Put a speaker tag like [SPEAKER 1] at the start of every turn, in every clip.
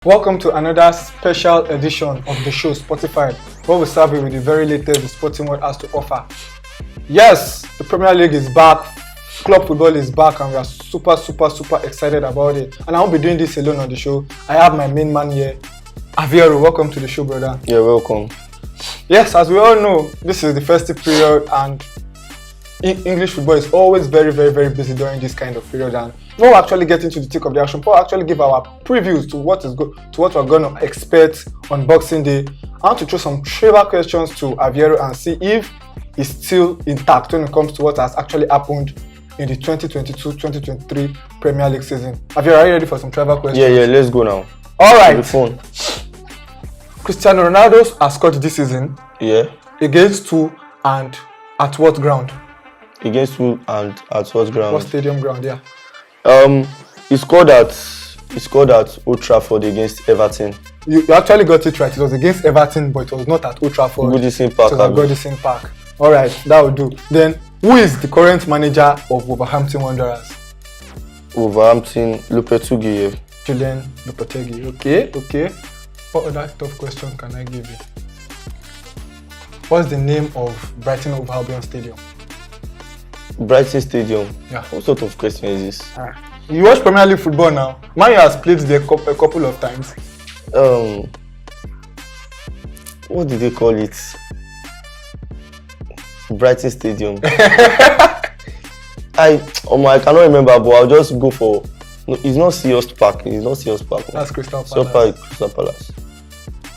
[SPEAKER 1] Welcome to another special edition of the show Sportyfied, where we serve you with the very latest the sporting world has to offer. Yes, the Premier League is back, club football is back, and we are super excited about it. And I won't be doing this alone on the show. I have my main man here, Aviero. Welcome to the show, brother.
[SPEAKER 2] Yeah, welcome.
[SPEAKER 1] Yes, as we all know, this is the festive period, and English football is always very busy during this kind of period. And before we actually get into the thick of the action, before we actually give our previews to what we're going to expect on Boxing Day, I want to throw some trivia questions to Aviero and see if he's still intact when it comes to what has actually happened in the 2022-2023 Premier League season. Aviero, are you ready for some trivia questions?
[SPEAKER 2] Yeah, let's go now.
[SPEAKER 1] All right.
[SPEAKER 2] Phone.
[SPEAKER 1] Cristiano Ronaldo has scored this season.
[SPEAKER 2] Yeah.
[SPEAKER 1] Against who and at what ground?
[SPEAKER 2] Against who and at what ground?
[SPEAKER 1] What stadium ground? Yeah.
[SPEAKER 2] He scored at Old Trafford against Everton.
[SPEAKER 1] You actually got it right. It was against Everton, but it was not at Old Trafford.
[SPEAKER 2] Goodison Park.
[SPEAKER 1] It was at Goodison Park. All right, that will do. Then, who is the current manager of Wolverhampton Wanderers?
[SPEAKER 2] Wolverhampton, Lopetegui.
[SPEAKER 1] Julian Lopetegui. Okay. What other tough question can I give you? What's the name of Brighton Hove Albion Stadium?
[SPEAKER 2] Brighton Stadium.
[SPEAKER 1] Yeah.
[SPEAKER 2] What sort of question is this?
[SPEAKER 1] You watch Premier League football now. Man U has played there a couple of times.
[SPEAKER 2] What did they call it? Brighton Stadium. I cannot remember, but I'll just go for. No, it's not Sears Park.
[SPEAKER 1] That's Crystal Palace.
[SPEAKER 2] Sears Park, Crystal Palace.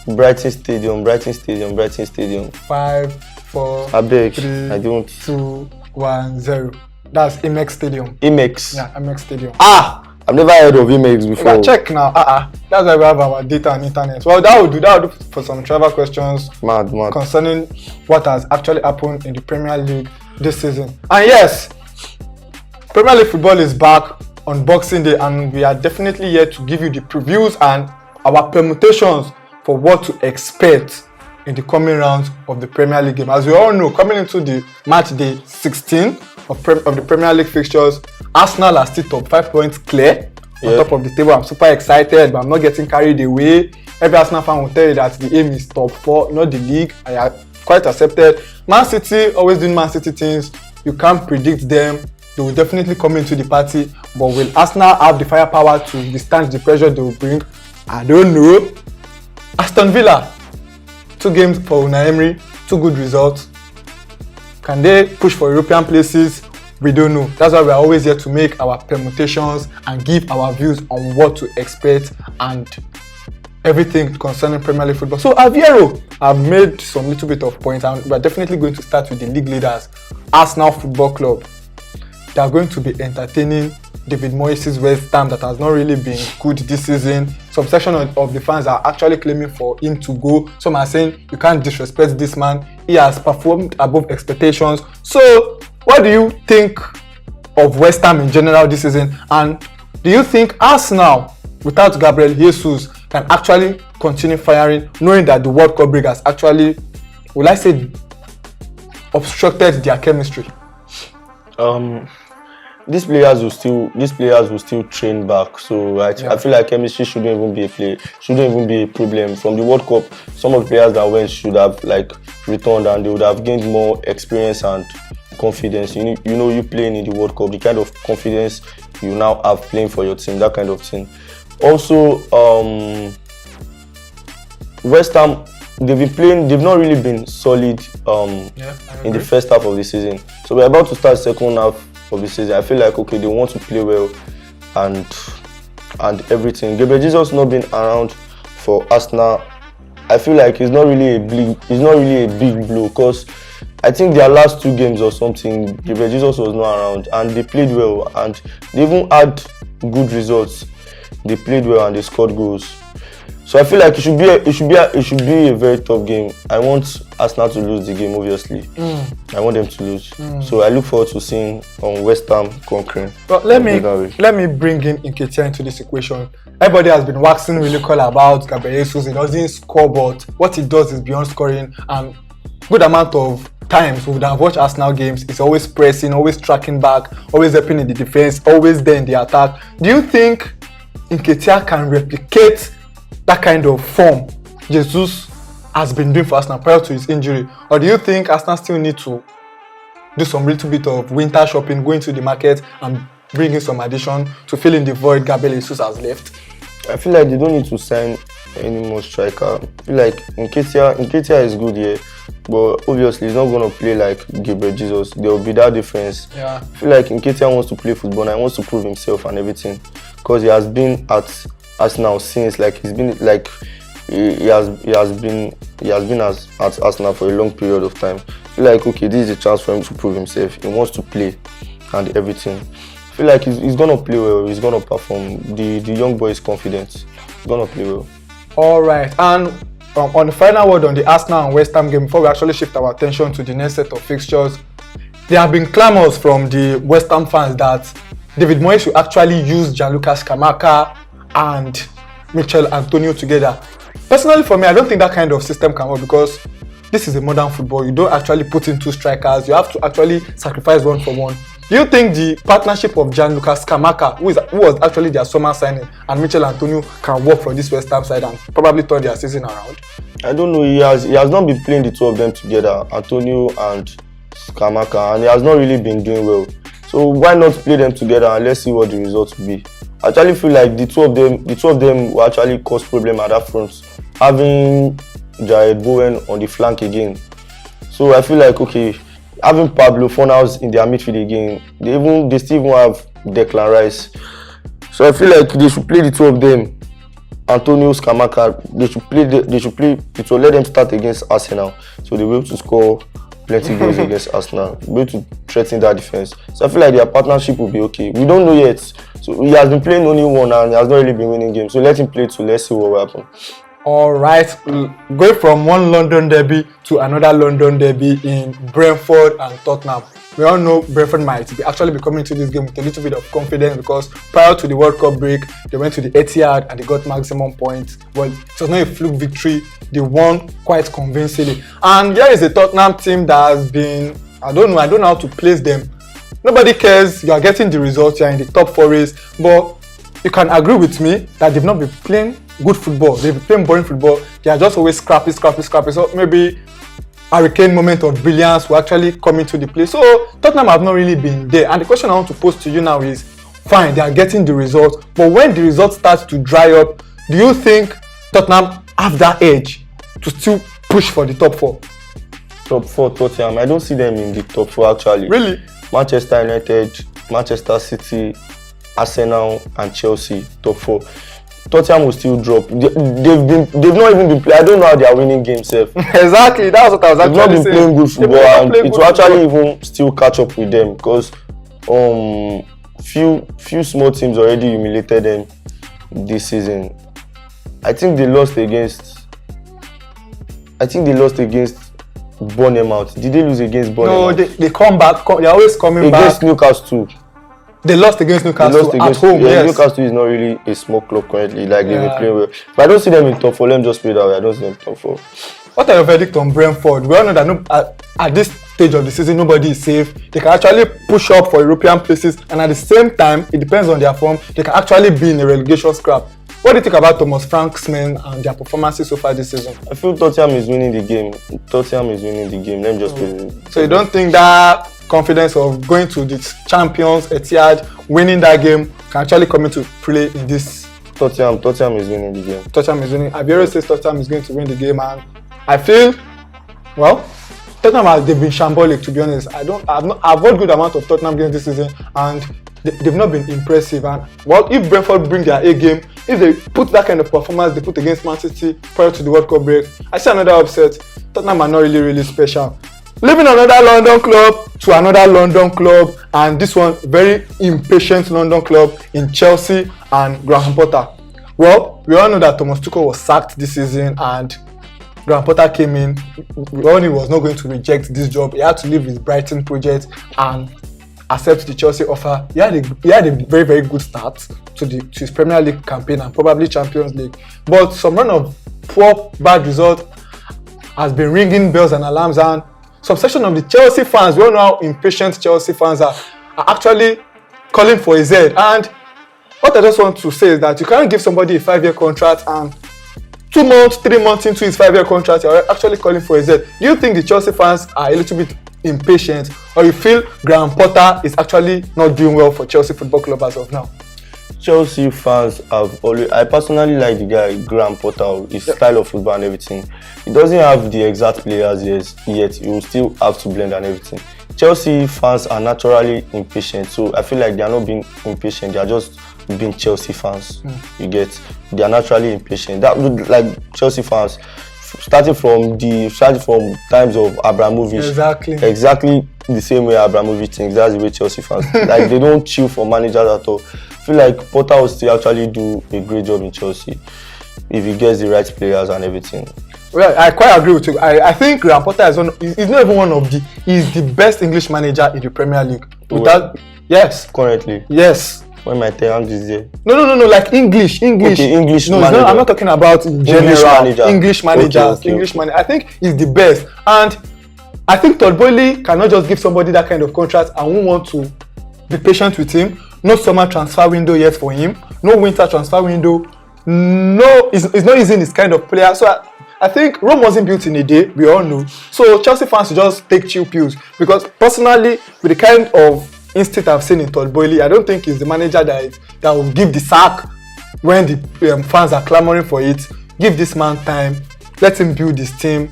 [SPEAKER 2] Brighton Stadium.
[SPEAKER 1] 5, 4,
[SPEAKER 2] I beg.
[SPEAKER 1] 3,
[SPEAKER 2] I don't.
[SPEAKER 1] 2, 1, 0. That's Amex Stadium.
[SPEAKER 2] Amex.
[SPEAKER 1] Yeah, Amex Stadium.
[SPEAKER 2] I've never heard of Amex before.
[SPEAKER 1] Yeah, check now. That's why we have our data and internet. Well, that would do for some travel questions.
[SPEAKER 2] Mad.
[SPEAKER 1] Concerning what has actually happened in the Premier League this season. And yes, Premier League football is back on Boxing Day, and we are definitely here to give you the previews and our permutations for what to expect in the coming rounds of the Premier League game. As we all know, coming into the match day 16 of the Premier League fixtures, Arsenal are still top 5 points clear on top of the table. I'm super excited, but I'm not getting carried away. Every Arsenal fan will tell you that the aim is top 4, not the league. I are quite accepted. Man City, always doing Man City things. You can't predict them. They will definitely come into the party, but will Arsenal have the firepower to withstand the pressure they will bring? I don't know. Aston Villa, 2 games for Unai Emery, 2 good results. Can they push for European places? We don't know. That's why we are always here to make our permutations and give our views on what to expect and everything concerning Premier League football. So Aviero, I've made some little bit of points, and we're definitely going to start with the league leaders, Arsenal Football Club. They are going to be entertaining David Moyes' West Ham that has not really been good this season. Some section of the fans are actually claiming for him to go. Some are saying you can't disrespect this man. He has performed above expectations. So, what do you think of West Ham in general this season? And do you think Arsenal, without Gabriel Jesus, can actually continue firing, knowing that the World Cup break has actually, will I say, obstructed their chemistry?
[SPEAKER 2] These players will still train back, so I feel like chemistry shouldn't even be a problem. From the World Cup, some of the players that went should have returned, and they would have gained more experience and confidence. You know, you playing in the World Cup, the kind of confidence you now have playing for your team, that kind of thing. Also, West Ham, they've not really been solid in the first half of the season. So we're about to start second half of the season. I feel like they want to play well and everything. Gabriel Jesus not been around for Arsenal. I feel like it's not really a big blow, because I think their last 2 games or something, Gabriel Jesus was not around, and they played well, and they even had good results. They played well and they scored goals. So I feel like it should be a very tough game. I want Arsenal to lose the game, obviously. I want them to lose. So I look forward to seeing West Ham conquering.
[SPEAKER 1] But let me bring in Nketiah into this equation. Everybody has been waxing really cool about Gabriel Jesus. He doesn't score, but what he does is beyond scoring. And good amount of times we would have watched Arsenal games. It's always pressing, always tracking back, always helping in the defense, always there in the attack. Do you think Nketiah can replicate that kind of form Jesus has been doing for Arsenal prior to his injury? Or do you think Arsenal still need to do some little bit of winter shopping, go into the market and bring in some addition to fill in the void Gabriel Jesus has left?
[SPEAKER 2] I feel like they don't need to sign any more striker. I feel like Nketiah is good here, but obviously he's not going to play like Gabriel Jesus. There will be that difference.
[SPEAKER 1] Yeah.
[SPEAKER 2] I feel like Nketiah wants to play football and he wants to prove himself and everything, because he has been at Arsenal since, like he's been like he has been at Arsenal for a long period of time. I feel like, okay, this is a chance for him to prove himself. He wants to play and everything. I feel like he's gonna play well. He's gonna perform. The young boy is confident. He's gonna play well.
[SPEAKER 1] All right, and on the final word on the Arsenal and West Ham game, before we actually shift our attention to the next set of fixtures, there have been clamours from the West Ham fans that David Moyes should actually use Gianluca Scamacca and Mikel Antonio together. Personally, for me, I don't think that kind of system can work, because this is a modern football. You don't actually put in two strikers. You have to actually sacrifice one for one. Do you think the partnership of Gianluca Scamacca, who was actually their summer signing, and Mikel Antonio can work for this West Ham side and probably turn their season around?
[SPEAKER 2] I don't know. He has not been playing the two of them together, Antonio and Scamacca, and he has not really been doing well. So why not play them together and let's see what the results will be. I actually feel like the two of them will actually cause problem at that front, having Jared Bowen on the flank again. So I feel like, okay, having Pablo Fornals in their midfield again, they still even have Declan Rice. So I feel like they should play the two of them, Antonio, Scamacca. They should play. It will let them start against Arsenal, so they will be able to score plenty goals against Arsenal, be able to threaten that defense. So I feel like their partnership will be okay. We don't know yet. So he has been playing only one and he has not really been winning games. So let him play two. Let's see what will happen.
[SPEAKER 1] All right, going from one London derby to another London derby in Brentford and Tottenham. We all know Brentford might actually be coming to this game with a little bit of confidence, because prior to the World Cup break, they went to the Etihad and they got maximum points. Well, it was not a fluke victory. They won quite convincingly. And here is a Tottenham team that has been, I don't know how to place them. Nobody cares. You are getting the results. You are in the top 4 race, but you can agree with me that they've not been playing good football. They've been playing boring football. They are just always scrappy. So maybe hurricane moment of brilliance will actually come into the play. So Tottenham have not really been there. And the question I want to pose to you now is, fine, they are getting the results, but when the results start to dry up, do you think Tottenham have that edge to still push for the top 4?
[SPEAKER 2] Top 4 Tottenham. I don't see them in the top 4 actually.
[SPEAKER 1] Really?
[SPEAKER 2] Manchester United, Manchester City, Arsenal and Chelsea, top 4. Tottenham will still drop. They've not even been playing. I don't know how they are winning games.
[SPEAKER 1] Exactly, that's what I was actually saying.
[SPEAKER 2] They've not been playing good football, and it will actually even still catch up with them, because few small teams already humiliated them this season. I think they lost against Bournemouth. Did they lose against Bournemouth?
[SPEAKER 1] No, they come back. They're always coming back.
[SPEAKER 2] Against Newcastle.
[SPEAKER 1] They lost against Newcastle at home.
[SPEAKER 2] Yeah,
[SPEAKER 1] yes.
[SPEAKER 2] Newcastle is not really a small club currently. Like they've been playing well. But I don't see them in top 4. Let me just put it that way. I don't see them in top 4.
[SPEAKER 1] What are your verdict on Brentford? We all know that at this stage of the season, nobody is safe. They can actually push up for European places, and at the same time, it depends on their form. They can actually be in a relegation scrap. What do you think about Thomas Frank's men and their performances so far this season?
[SPEAKER 2] I feel Tottenham is winning the game. Let me just put it.
[SPEAKER 1] So you don't think that confidence of going to the champions Etihad, winning that game, can actually come into play in this?
[SPEAKER 2] Tottenham is winning the game.
[SPEAKER 1] Tottenham is winning. Abiero says Tottenham is going to win the game, and I feel, well, Tottenham they've been shambolic, to be honest. I've watched good amount of Tottenham games this season, and they've not been impressive. And well, if Brentford bring their A game, if they put that kind of performance they put against Man City prior to the World Cup break, I see another upset. Tottenham are not really special. Leaving another London club to another London club, and this one very impatient London club in Chelsea and Graham Potter. Well, we all know that Thomas Tuchel was sacked this season, and Graham Potter came in. We all knew he was not going to reject this job. He had to leave his Brighton project and accept the Chelsea offer. He had a very, very good start to his Premier League campaign and probably Champions League. But some run of poor, bad results has been ringing bells and alarms, and some section of the Chelsea fans, we all know how impatient Chelsea fans are actually calling for his head. And what I just want to say is that you can't give somebody a 5-year contract and 2 months, 3 months into his 5-year contract, you're actually calling for a Z. Do you think the Chelsea fans are a little bit impatient, or you feel Graham Potter is actually not doing well for Chelsea Football Club as of now?
[SPEAKER 2] Chelsea fans have always. I personally like the guy Graham Potter, his style of football and everything. He doesn't have the exact players yet. He will still have to blend and everything. Chelsea fans are naturally impatient, so I feel like they are not being impatient. They are just being Chelsea fans. You get? They are naturally impatient. That like Chelsea fans, starting from times of Abramovich. Exactly the same way Abramovich thinks. That's the way Chelsea fans like. They don't chill for managers at all. I feel like Potter will still actually do a great job in Chelsea if he gets the right players and everything.
[SPEAKER 1] Well, I quite agree with you. I think Graham Potter is he's not even one of the. He's the best English manager in the Premier League. Yes.
[SPEAKER 2] Currently.
[SPEAKER 1] Yes.
[SPEAKER 2] When my term is there.
[SPEAKER 1] No. Like English.
[SPEAKER 2] Okay, English
[SPEAKER 1] no,
[SPEAKER 2] manager.
[SPEAKER 1] I'm not talking about in general. English managers. English manager. I think he's the best, and I think Todd Boehly cannot just give somebody that kind of contract and won't want to be patient with him. No summer transfer window yet for him. No winter transfer window. No, it's not using this kind of player. So I think Rome wasn't built in a day. We all know. So Chelsea fans should just take chill pills, because personally, with the kind of instinct I've seen in Todd Boehly, I don't think he's the manager that will give the sack when the fans are clamoring for it. Give this man time. Let him build his team.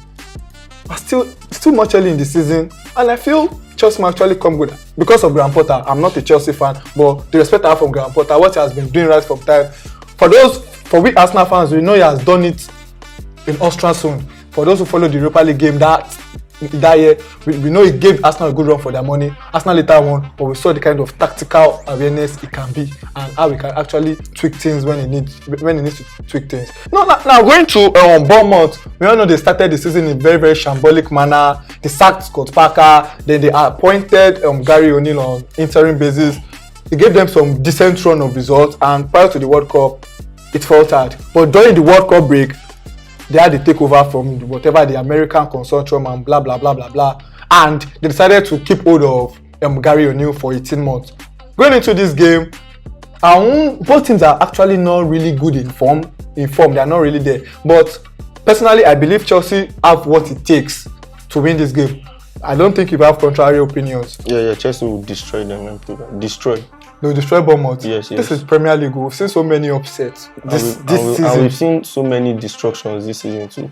[SPEAKER 1] But still much early in the season, and I feel Chelsea might actually come good because of Graham Potter. I'm not a Chelsea fan, but the respect I have from Graham Potter, what he has been doing right from time. For we Arsenal fans, we know he has done it in Östersund. For those who follow the Europa League game that year, we know he gave Arsenal a good run for their money. Arsenal later won, but we saw the kind of tactical awareness it can be and how we can actually tweak things when he needs to tweak things. Now going to Bournemouth, we all know they started the season in very, very shambolic manner. They sacked Scott Parker, then they appointed Gary O'Neill on interim basis. He gave them some decent run of results, and prior to the World Cup, it faltered. But during the World Cup break, they had the takeover from whatever the American consortium and blah blah blah blah blah, and they decided to keep hold of Gary O'Neill for 18 months. Going into this game, both teams are actually not really good in form. They are not really there. But personally, I believe Chelsea have what it takes to win this game. I don't think you have contrary opinions.
[SPEAKER 2] Yeah, Chelsea will destroy them.
[SPEAKER 1] They'll destroy Bournemouth.
[SPEAKER 2] Yes.
[SPEAKER 1] This is Premier League. We've seen so many upsets this season.
[SPEAKER 2] And we've seen so many destructions this season too.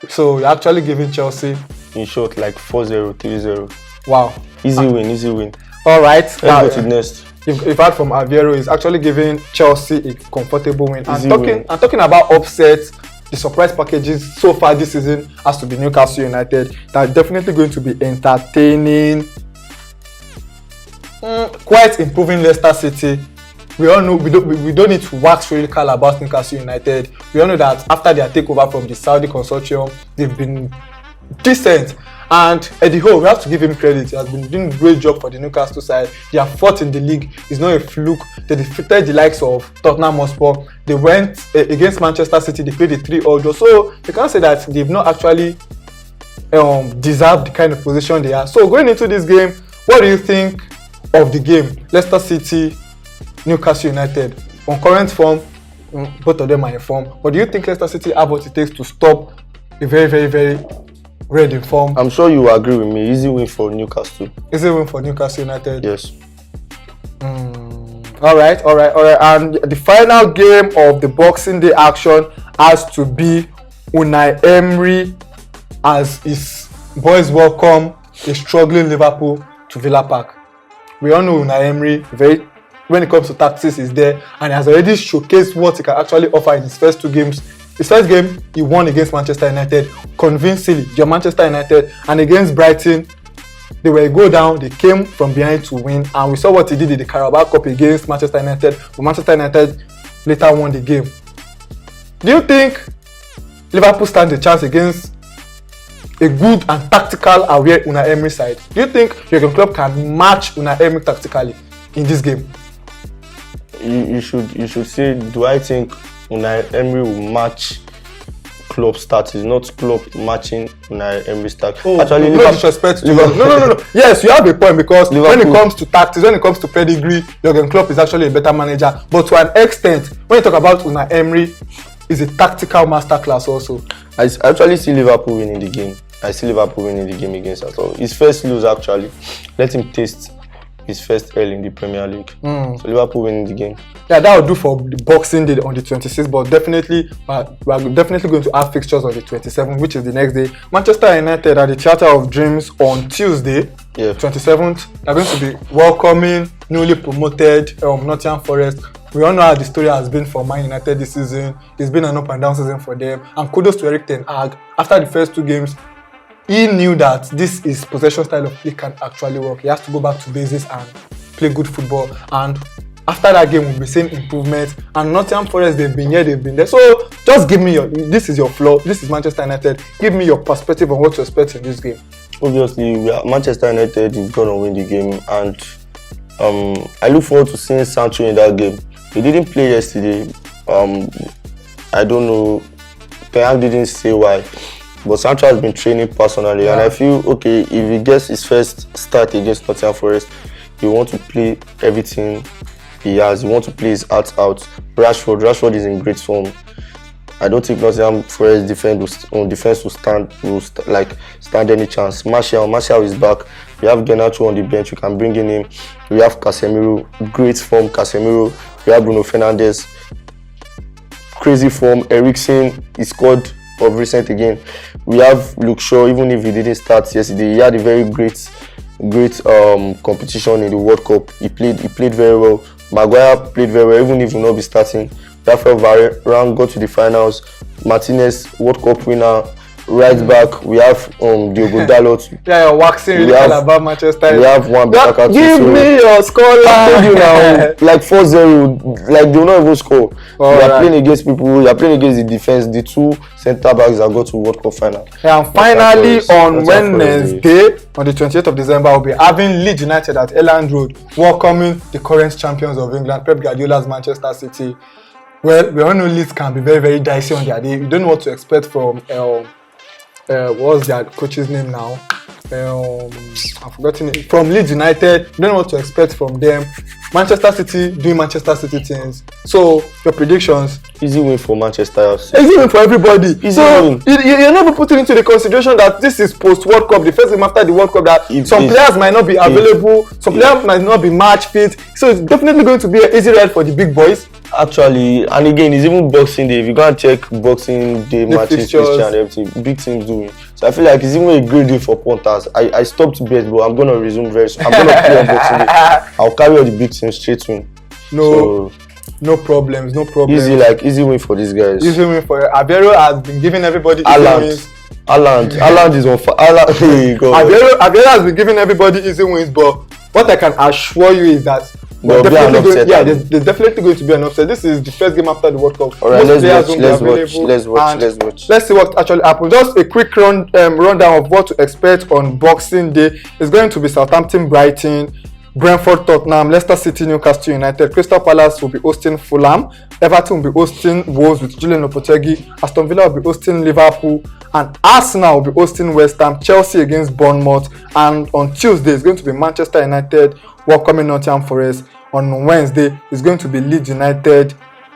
[SPEAKER 1] So you're actually giving Chelsea,
[SPEAKER 2] in short, like 4-0, 3-0.
[SPEAKER 1] Wow.
[SPEAKER 2] Easy win.
[SPEAKER 1] All right.
[SPEAKER 2] Let's go to the next.
[SPEAKER 1] You've heard from Aviero, is actually giving Chelsea a comfortable win.
[SPEAKER 2] Win.
[SPEAKER 1] And talking about upsets, the surprise packages so far this season has to be Newcastle United. That's definitely going to be entertaining. Quite improving Leicester City. We all know we don't need to wax lyrical about Newcastle United. We all know that after their takeover from the Saudi consortium, they've been decent. And Eddie Howe, we have to give him credit. He has been doing a great job for the Newcastle side. They are fourth in the league. It's not a fluke. They defeated the likes of Tottenham Hotspur. They went against Manchester City. They played a 3-0 draw. So you can't say that they've not actually deserved the kind of position they are. So going into this game, what do you think of the game? Leicester City, Newcastle United. On current form, both of them are in form. But do you think Leicester City have what it takes to stop a very, very, very red in form?
[SPEAKER 2] I'm sure you agree with me. Easy win for Newcastle.
[SPEAKER 1] Easy win for Newcastle United.
[SPEAKER 2] Yes.
[SPEAKER 1] All right. And the final game of the Boxing Day action has to be Unai Emery as his boys welcome a struggling Liverpool to Villa Park. We all know Unai Emery, when it comes to tactics, is there, and he has already showcased what he can actually offer in his first two games. His first game, he won against Manchester United convincingly. Manchester United, and against Brighton, they were a go down. They came from behind to win, and we saw what he did in the Carabao Cup against Manchester United. But Manchester United later won the game. Do you think Liverpool stand a chance against a good and tactical aware Unai Emery side? Do you think Jurgen Klopp can match Unai Emery tactically in this game?
[SPEAKER 2] You should say, do I think Unai Emery will match Klopp's tactics, not Klopp matching Unai Emery's tactics?
[SPEAKER 1] Oh, actually, no disrespect to no. Yes, you have a point, because Liverpool, when it comes to tactics, when it comes to pedigree, Jurgen Klopp is actually a better manager. But to an extent, when you talk about Unai Emery, is a tactical masterclass also.
[SPEAKER 2] I actually see Liverpool winning the game. I see Liverpool winning the game against Arsenal. His first lose, actually. Let him taste his first L in the Premier League. So Liverpool winning the game.
[SPEAKER 1] Yeah, that will do for the Boxing Day on the 26th, but definitely we are definitely going to have fixtures on the 27th, which is the next day. Manchester United at the Theatre of Dreams on Tuesday, 27th. They are going to be welcoming newly promoted Nottingham Forest. We all know how the story has been for Man United this season. It's been an up and down season for them. And kudos to Erik ten Hag. After the first 2 games, he knew that this is possession style of play can actually work. He has to go back to basics and play good football. And after that game, we'll be seeing improvement. And Nottingham Forest, they've been here, they've been there. So just give me this is your flaw. This is Manchester United. Give me your perspective on what to expect in this game.
[SPEAKER 2] Obviously, we are Manchester United is going to win the game. And I look forward to seeing Sancho in that game. He didn't play yesterday. I don't know. Ten Hag didn't say why. But Sancho has been training personally, and I feel okay if he gets his first start against Nottingham Forest, he want to play everything he has. He want to play his heart out. Rashford is in great form. I don't think Nottingham Forest defense will stand any chance. Martial is back. We have Garnacho on the bench. We can bring in him. We have Casemiro, great form. Casemiro. We have Bruno Fernandes, crazy form. Eriksen, he scored of recent again. We have Luke Shaw, even if he didn't start yesterday, he had a very great competition in the World Cup. He played very well. Maguire played very well, even if he will not be starting. Rafael Varane got to the finals. Martinez, World Cup winner, right back. We have Diogo Dalot.
[SPEAKER 1] Yeah, you're waxing really all about Manchester.
[SPEAKER 2] We have one back.
[SPEAKER 1] Give me your scoreline.
[SPEAKER 2] I told you now, like 4-0, like they will not even score. You are playing against people. You are playing against the defense. The 2 centre backs that got to World Cup final.
[SPEAKER 1] Yeah, and finally on Wednesday, on the 28th of December, we'll be having Leeds United at Elland Road welcoming the current champions of England, Pep Guardiola's Manchester City. Well, we all know Leeds can be very, very dicey on their day. You don't know what to expect from what's their coach's name now? I've forgotten it. From Leeds United, you don't know what to expect from them. Manchester City doing Manchester City things. So your predictions?
[SPEAKER 2] Easy win for Manchester.
[SPEAKER 1] Easy win for everybody.
[SPEAKER 2] Easy win.
[SPEAKER 1] You're never putting into the consideration that this is post World Cup, the first game after the World Cup. That some players might not be available, some players might not be match fit. So it's definitely going to be an easy ride for the big boys.
[SPEAKER 2] Actually, and again, it's even Boxing Day. If you go and check Boxing Day matches, fixture and everything, big teams do it. So I feel like it's even a great day for punters. I stopped bet, but I'm gonna resume very soon. I'm gonna play on Boxing Day. I'll carry all the big teams straight win.
[SPEAKER 1] No problems.
[SPEAKER 2] Easy win for these guys.
[SPEAKER 1] Easy win for Aguero has been giving everybody easy wins.
[SPEAKER 2] Haaland is on fire.
[SPEAKER 1] Aguero has been giving everybody easy wins, but what I can assure you is that there's definitely going to be an upset. This is the first game after the World Cup.
[SPEAKER 2] All right, let's watch.
[SPEAKER 1] Let's see what actually happened. Just a quick rundown of what to expect on Boxing Day. It's going to be Southampton, Brighton, Brentford, Tottenham, Leicester City, Newcastle United, Crystal Palace will be hosting Fulham, Everton will be hosting Wolves with Julian Lopetegui, Aston Villa will be hosting Liverpool, and Arsenal will be hosting West Ham, Chelsea against Bournemouth, and on Tuesday it's going to be Manchester United welcoming Nottingham Forest. On Wednesday it's going to be Leeds United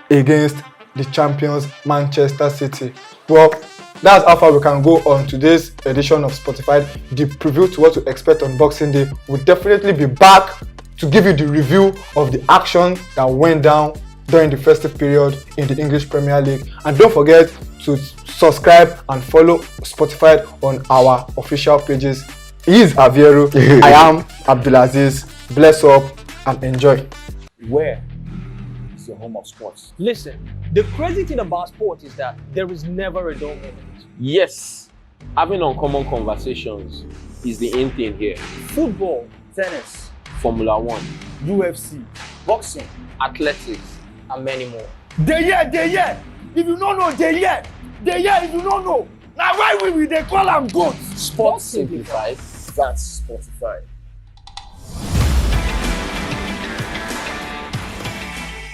[SPEAKER 1] against the champions Manchester City. Well, that's how far we can go on today's edition of Sportyfied, the preview to what to expect on Boxing Day. We'll definitely be back to give you the review of the action that went down during the festive period in the English Premier League. And don't forget to subscribe and follow Sportyfied on our official pages. He is Aviero. I am Abdulaziz. Bless up and enjoy.
[SPEAKER 3] Where is the home of sports? Listen, the crazy thing about sport is that there is never a dull moment.
[SPEAKER 4] Yes, having uncommon conversations is the in thing here.
[SPEAKER 3] Football, tennis,
[SPEAKER 4] Formula 1,
[SPEAKER 3] UFC, boxing,
[SPEAKER 4] athletics,
[SPEAKER 3] and many more.
[SPEAKER 5] They here. If you don't know, they here. If you don't know. Now why we they call them goats?
[SPEAKER 3] Sports Simplified. That's Sportyfied.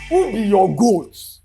[SPEAKER 5] Who be your goats?